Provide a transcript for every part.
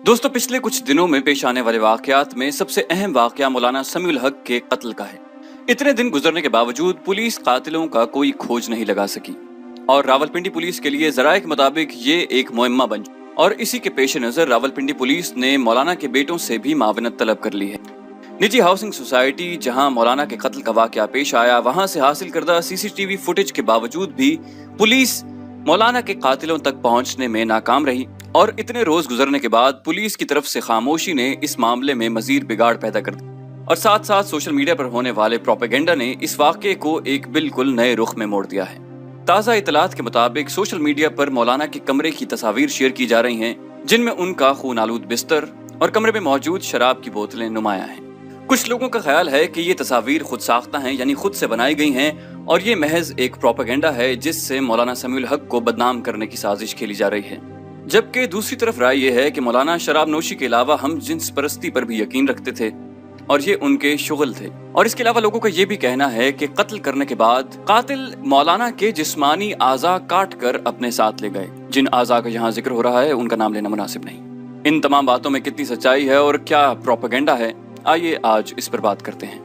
दोस्तों, पिछले कुछ दिनों में पेश आने वाले वाकयात में सबसे अहम वाकया मौलाना समीउल हक के कत्ल का है। इतने दिन गुजरने के बावजूद पुलिस कातिलों का कोई खोज नहीं लगा सकी और रावलपिंडी पुलिस के लिए जराये के मुताबिक ये एक मुहिम्मा बन और इसी के पेश नजर रावलपिंडी पुलिस ने मौलाना के बेटों से भी मावनत तलब कर ली है। निजी हाउसिंग सोसाइटी जहां मौलाना के कत्ल का वाकया पेश आया, वहां से हासिल करदा सीसीटीवी फुटेज के बावजूद भी पुलिस मौलाना के कातिलों तक पहुंचने में नाकाम रही और इतने रोज गुजरने के बाद पुलिस की तरफ से खामोशी ने इस मामले में मजीद बिगाड़ पैदा कर दी और साथ साथ सोशल मीडिया पर होने वाले प्रोपेगेंडा ने इस वाकये को एक बिल्कुल नए रुख में मोड़ दिया है। ताज़ा इतलात के मुताबिक सोशल मीडिया पर मौलाना के कमरे की तस्वीर शेयर की जा रही हैं, जिनमें उनका खून आलूद बिस्तर और कमरे में मौजूद शराब की बोतलें नुमाया हैं। कुछ लोगों का ख्याल है कि ये तस्वीर खुद साख्ता हैं, यानी खुद से बनाई गई हैं और ये महज एक प्रोपेगेंडा है जिससे मौलाना समीउल हक को बदनाम करने की साजिश खेली जा रही है। जबकि दूसरी तरफ राय ये है कि मौलाना शराब नोशी के अलावा हम जिन्स परस्ती पर भी यकीन रखते थे और ये उनके शुगल थे। और इसके अलावा लोगों का ये भी कहना है कि कत्ल करने के बाद कातिल मौलाना के जिस्मानी आज़ा काट कर अपने साथ ले गए। जिन आज़ा का यहाँ जिक्र हो रहा है उनका नाम लेना मुनासिब नहीं। इन तमाम बातों में कितनी सच्चाई है और क्या प्रोपेगेंडा है, आइए आज इस पर बात करते हैं।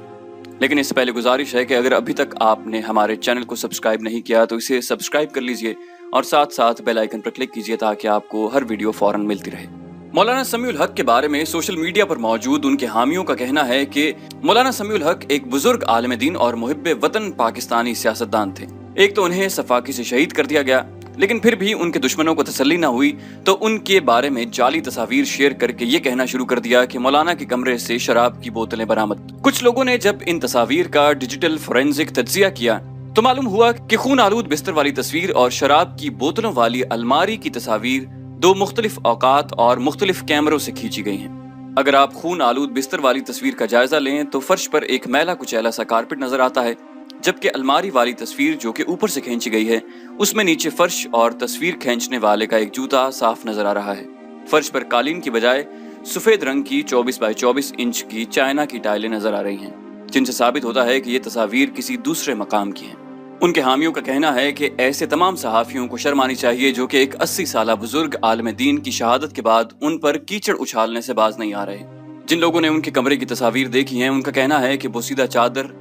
लेकिन इससे पहले गुजारिश है कि अगर अभी तक आपने हमारे चैनल को सब्सक्राइब नहीं किया तो इसे सब्सक्राइब कर लीजिए और साथ साथ बेल आइकन पर क्लिक कीजिए ताकि आपको हर वीडियो फौरन मिलती रहे। मौलाना समीउल हक के बारे में सोशल मीडिया पर मौजूद उनके हामियों का कहना है कि मौलाना समीउल हक एक बुजुर्ग आलिम दीन और मुहिब्बे वतन पाकिस्तानी सियासतदान थे। एक तो उन्हें सफाकी से शहीद कर दिया गया, लेकिन फिर भी उनके दुश्मनों को तसल्ली न हुई तो उनके बारे में जाली तस्वीर शेयर करके ये कहना शुरू कर दिया कि मौलाना के कमरे से शराब की बोतलें बरामद। कुछ लोगों ने जब इन तस्वीर का डिजिटल फोरेंसिक तज्जिया किया तो मालूम हुआ कि खून आलूद बिस्तर वाली तस्वीर और शराब की बोतलों वाली अलमारी की तस्वीर दो मुख्तलिफ औकात और मुख्तलिफ कैमरों से खींची गई हैं। अगर आप खून आलूद बिस्तर वाली तस्वीर का जायजा लें तो फर्श पर एक मैला कुचैला सा कारपेट नजर आता है, जबकि अलमारी वाली तस्वीर जो कि ऊपर से खींची गई है उसमें नीचे फर्श और तस्वीर खींचने वाले का एक जूता साफ नजर आ रहा है। फर्श पर कालीन की बजाय सफेद रंग की 24 बाय 24 इंच की चाइना की टाइलें नजर आ रही हैं, जिनसे साबित होता है कि ये तस्वीर किसी दूसरे मकाम की हैं। उनके हामियों का कहना है कि ऐसे तमाम सहाफियों को शर्म आनी चाहिए जो कि एक 80 साला बुजुर्ग आलिम दीन की शहादत के बाद उन पर कीचड़ उछालने से बाज नहीं आ रहे। जिन लोगों ने उनके कमरे की तस्वीर देखी है उनका कहना है कि बोसीदा चादर,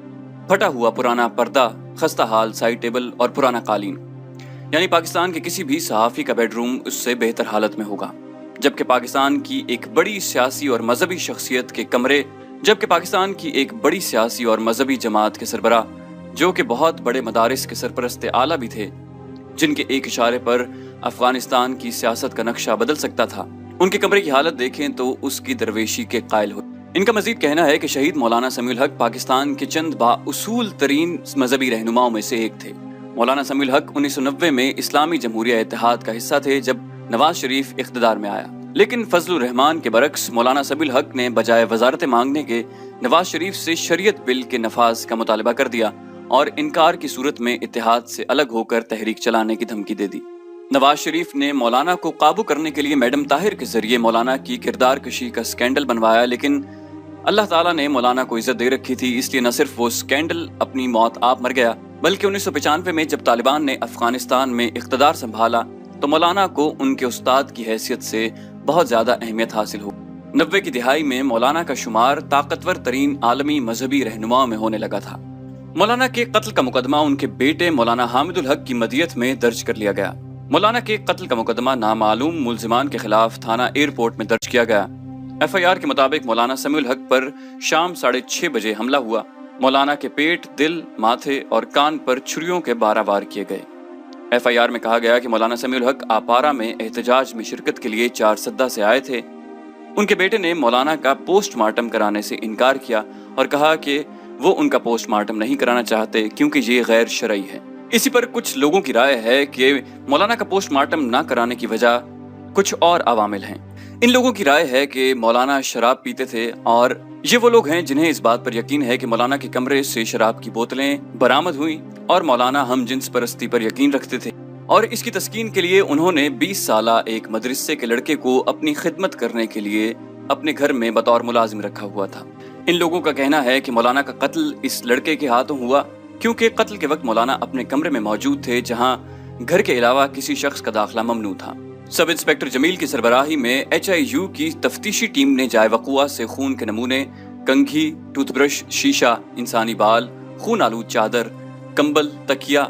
फटा हुआ पुराना पर्दा, खस्ता हाल साइड टेबल और पुराना कालीन, यानी पाकिस्तान के किसी भी सहाफी का बेडरूम उससे बेहतर हालत में होगा। जबकि पाकिस्तान की एक बड़ी सियासी और मजहबी शख्सियत के कमरे, जबकि पाकिस्तान की एक बड़ी सियासी और मजहबी जमात के सरबराह जो कि बहुत बड़े मदारिस के सरपरस्त आला भी थे, जिनके एक इशारे पर अफगानिस्तान की सियासत का नक्शा बदल सकता था, उनके कमरे की हालत देखें तो उसकी दरवेशी के कायल हो। इनका मजीद कहना है कि शहीद मौलाना समीउल हक पाकिस्तान के चंद बाउसूल तरीन मजहबी रहनुमाओं में से एक थे। मौलाना समीउल हक 1990 में इस्लामी जमहूरिया इत्तेहाद का हिस्सा थे जब नवाज शरीफ इख्तिदार में आया, लेकिन फजलुर रहमान के बरक्स मौलाना समीउल हक ने बजाय वजारत मांगने के नवाज शरीफ से शरीयत बिल के नफाज का मुतालबा कर दिया और इनकार की सूरत में इत्तेहाद से अलग होकर तहरीक चलाने की धमकी दे दी। नवाज शरीफ ने मौलाना को काबू करने के लिए मैडम ताहिर के जरिए मौलाना की किरदार कशी का स्कैंडल बनवाया, लेकिन अल्लाह ताला ने मौलाना को इज्जत दे रखी थी, इसलिए न सिर्फ वो स्कैंडल अपनी मौत आप मर गया, बल्कि 1995 में जब तालिबान ने अफगानिस्तान में इख्तिदार संभाला तो मौलाना को उनके उस्ताद की हैसियत से बहुत ज्यादा अहमियत हासिल हो। 90 की दिहाई में मौलाना का शुमार ताकतवर तरीन आलमी मजहबी रहनुमाओं में होने लगा था। मौलाना के कत्ल का मुकदमा उनके बेटे मौलाना हामिदुल हक की मदियत में दर्ज कर लिया गया। मौलाना के कत्ल का मुकदमा नामालूम मुल्जिमान के खिलाफ थाना एयरपोर्ट में दर्ज किया गया। FIR के मुताबिक मौलाना समीउल हक पर शाम 6:30 बजे हमला हुआ। मौलाना के पेट, दिल, माथे और कान पर छुरियों के 12 वार किए गए। FIR में कहा गया कि मौलाना समीउल हक आपारा में एहतजाज में शिरकत के लिए चारसद्दा से आए थे। उनके बेटे ने मौलाना का पोस्टमार्टम कराने से इनकार किया और कहा कि वो उनका पोस्टमार्टम नहीं कराना चाहते क्योंकि ये गैर शरई है। इसी पर कुछ लोगों की राय है कि मौलाना का पोस्टमार्टम न कराने की वजह कुछ और अवामिल हैं। इन लोगों की राय है कि मौलाना शराब पीते थे और ये वो लोग हैं जिन्हें इस बात पर यकीन है कि मौलाना के कमरे से शराब की बोतलें बरामद हुई और मौलाना हम जिन्स परस्ती पर यकीन रखते थे और इसकी तस्कीन के लिए उन्होंने 20 साला एक मदरसे के लड़के को अपनी खिदमत करने के लिए अपने घर में बतौर मुलाजिम रखा हुआ था। इन लोगों का कहना है कि मौलाना का कत्ल इस लड़के के हाथों हुआ क्योंकि कत्ल के वक्त मौलाना अपने कमरे में मौजूद थे जहां घर के अलावा किसी शख्स का दाखिला ममनू था। सब इंस्पेक्टर जमील की सरबराही में HIU की तफ्तीशी टीम ने जाए वक़ुआ से खून के नमूने, कंघी, टूथब्रश, शीशा, इंसानी बाल, खून आलूद चादर, कंबल, तकिया,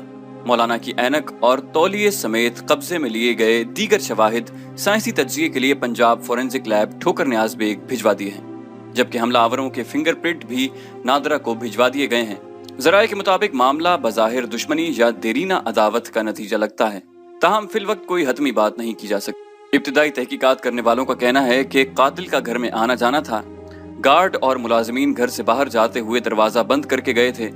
मौलाना की ऐनक और तौलिए समेत कब्जे में लिए गए दीगर शवाहिद साइंसी तज्जिये के लिए पंजाब फोरेंसिक लैब ठोकर नियाज बेग भिजवा दिए हैं, जबकि हमलावरों के फिंगरप्रिंट भी नादरा को भिजवा दिए गए हैं। जराये के मुताबिक मामला बज़ाहिर दुश्मनी या देरीना अदावत का नतीजा लगता है, ताहम फिल वक्त कोई हतमी बात नहीं की जा सकती। इब्तिदाई तहकीकात करने वालों का कहना है कि कातिल का घर में आना जाना था। गार्ड और मुलाजमीन घर से बाहर जाते हुए दरवाजा बंद करके गए थे।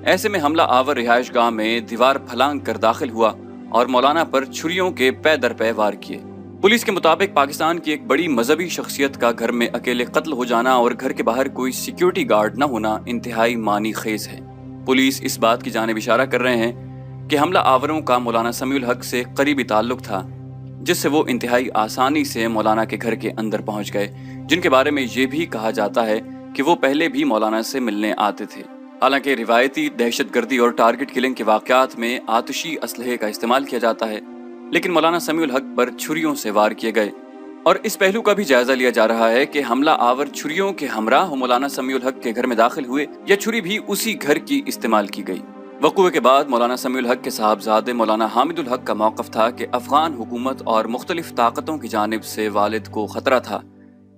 ऐसे में हमला आवर रिहाइश गाह में दीवार फलांग कर दाखिल हुआ और मौलाना पर छुरियों के पै दर पै वार किए। पुलिस के मुताबिक पाकिस्तान की एक बड़ी मजहबी शख्सियत का घर में अकेले कत्ल हो जाना और घर के बाहर कोई सिक्योरिटी गार्ड न होना इंतहाई मानी खेज है। पुलिस इस बात की जानिब इशारा कर रहे हैं कि हमला आवरों का मौलाना समीउल हक से करीबी ताल्लुक था, जिससे वो इंतहाई आसानी से मौलाना के घर के अंदर पहुंच गए, जिनके बारे में ये भी कहा जाता है कि वो पहले भी मौलाना से मिलने आते थे। हालांकि रिवायती दहशतगर्दी और टारगेट किलिंग के वाकयात में आतिशी असलहे का इस्तेमाल किया जाता है, लेकिन मौलाना समीउल हक पर छुरियों से वार किए गए। और इस पहलू का भी जायजा लिया जा रहा है कि हमला आवर छुरियों के हमराह मौलाना समीउल हक के घर में दाखिल हुए या छुरी भी उसी घर की इस्तेमाल की गई। वक़ूए के बाद मौलाना समीउल हक के साहबजादे मौलाना हामिदुल हक का मौक़िफ़ था कि अफगान हुकूमत और मुख्तलिफ ताकतों की जानिब से वालिद को खतरा था,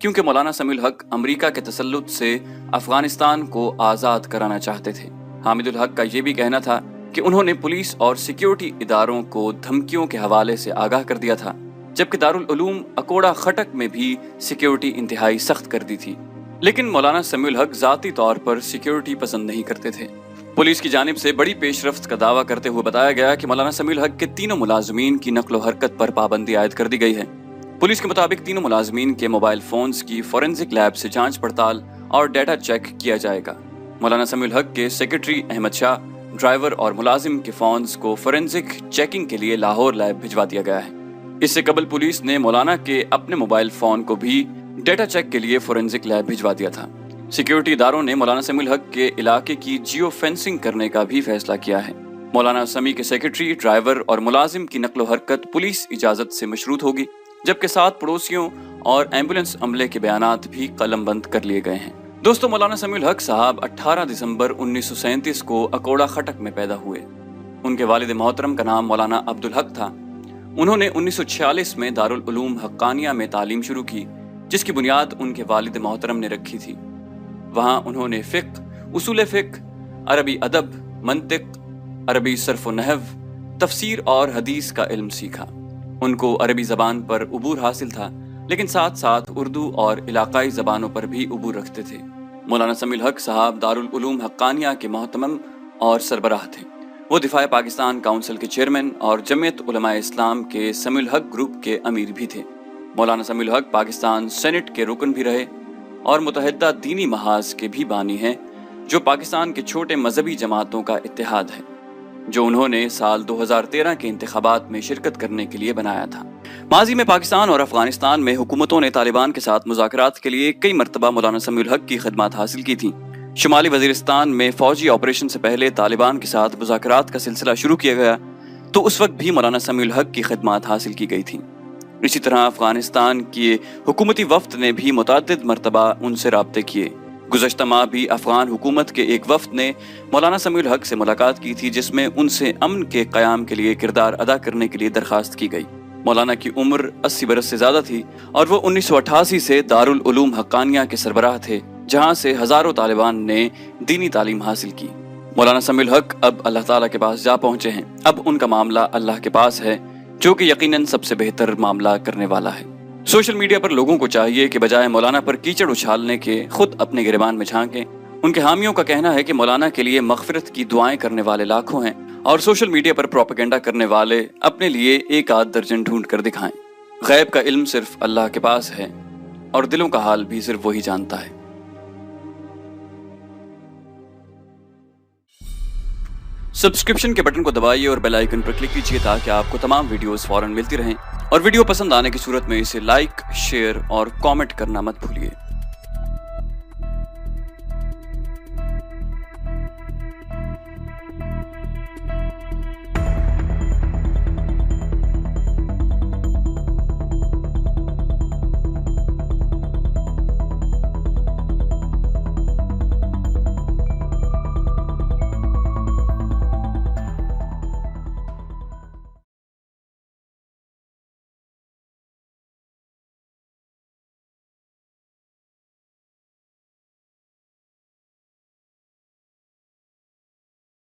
क्योंकि मौलाना समीउल हक अमरीका के तसल्लुत से अफगानिस्तान को आज़ाद कराना चाहते थे। हामिदुल हक का ये भी कहना था कि उन्होंने पुलिस और सिक्योरिटी इदारों को धमकियों के हवाले से आगाह कर दिया था, जबकि दारुल उलूम अकोड़ा खटक में भी सिक्योरिटी इंतहाई सख्त कर दी थी। लेकिन मौलाना समीउल हक ज़ाती तौर पर सिक्योरिटी पसंद नहीं करते थे। पुलिस की जानिब से बड़ी पेशरफ्त का दावा करते हुए बताया गया कि मौलाना समीउल हक के तीनों मुलाजमीन की नक्लो हरकत पर पाबंदी आयद कर दी गई है। पुलिस के मुताबिक तीनों मुलाजमीन के मोबाइल फोन्स की फोरेंसिक लैब से जांच पड़ताल और डाटा चेक किया जाएगा। मौलाना समीउल हक के सेक्रेटरी अहमद शाह, ड्राइवर और मुलाजिम के फोन्स को फोरेंसिक चेकिंग के लिए लाहौर लैब भिजवा दिया गया है। इससे कबल पुलिस ने मौलाना के अपने मोबाइल फोन को भी डेटा चेक के लिए फोरेंसिक लैब भिजवा दिया था। सिक्योरिटी इदारों ने मौलाना समीउल हक के इलाके की जियो फेंसिंग करने का भी फैसला किया है। मौलाना समी के सेक्रेटरी, ड्राइवर और मुलाजिम की नकलो हरकत पुलिस इजाजत से मशरूत होगी, जबकि 7 पड़ोसियों और एम्बुलेंस अमले के बयानात भी कलमबंद कर लिए गए हैं। दोस्तों, मौलाना समीउल हक साहब 18 दिसंबर 1937 को अकोड़ा खटक में पैदा हुए। उनके वालिद मोहतरम का नाम मौलाना अब्दुल हक था। उन्होंने 1946 में दारुल उलूम हक्कानिया में तालीम शुरू की, जिसकी बुनियाद उनके वालिद मोहतरम ने रखी थी। वहाँ उन्होंने फ़िक़्ह, उसूल फ़िक़्ह, अरबी अदब, मंतिक, अरबी सर्फ़ व नहव, तफसीर और हदीस का इल्म सीखा। उनको अरबी ज़बान पर उबूर हासिल था, लेकिन साथ साथ उर्दू और इलाकाई ज़बानों पर भी उबूर रखते थे। मौलाना समीउल हक साहब दारुल उलूम हक्कानिया के मोहतमम और सरबराह थे। वो दिफा पाकिस्तान काउंसिल के चेयरमैन और जमीयत उलमाए इस्लाम के समीउल हक ग्रुप के अमीर भी थे। मौलाना समीउल हक पाकिस्तान सेनेट के रुकन भी रहे और मुतहद्दा दीनी महाज के भी बानी हैं, जो पाकिस्तान के छोटे मजहबी जमातों का इत्तेहाद है, जो उन्होंने साल 2013 के इंतखाबात में शिरकत करने के लिए बनाया था। माजी में पाकिस्तान और अफगानिस्तान में हुकूमतों ने तालिबान के साथ मुज़ाकरात के लिए कई मरतबा मौलाना समीउल हक की खिदमत हासिल की थी। शुमाली वजीरिस्तान में फौजी ऑपरेशन से पहले तालिबान के साथ मुज़ाकरात का सिलसिला शुरू किया गया, तो उस वक्त भी मौलाना समीउल हक की खिदमत हासिल की गई थी। इसी तरह अफगानिस्तान के हुकूमती वफ्द ने भी मुतअद्दिद मरतबा उनसे राब्ते किए। गुज़श्ता माह भी अफगान हुकूमत के एक वफ्द ने मौलाना समीउल हक से मुलाकात की थी, जिसमें उनसे अमन के क़याम के लिए किरदार अदा करने के लिए दरख्वास्त की गई। मौलाना की उम्र 80 बरस से ज़्यादा थी और वो 1988 से दारुल उलूम हक्कानिया के सरबराह थे, जहाँ से हज़ारों तालिबान ने दीनी तालीम हासिल की। मौलाना समीउल हक अब अल्लाह ताला के पास जा पहुँचे हैं। अब उनका मामला अल्लाह के पास है, जो कि यकीनन सबसे बेहतर मामला करने वाला है। सोशल मीडिया पर लोगों को चाहिए कि बजाय मौलाना पर कीचड़ उछालने के खुद अपने गिरबान में झांकें। उनके हामियों का कहना है कि मौलाना के लिए मग़फ़िरत की दुआएं करने वाले लाखों हैं और सोशल मीडिया पर प्रोपेगेंडा करने वाले अपने लिए एक आध दर्जन ढूंढ कर दिखाएं। गैब का इल्म सिर्फ अल्लाह के पास है और दिलों का हाल भी सिर्फ वही जानता है। सब्सक्रिप्शन के बटन को दबाइए और बेल आइकन पर क्लिक कीजिए ताकि आपको तमाम वीडियोस फौरन मिलती रहें। और वीडियो पसंद आने की सूरत में इसे लाइक, शेयर और कमेंट करना मत भूलिए।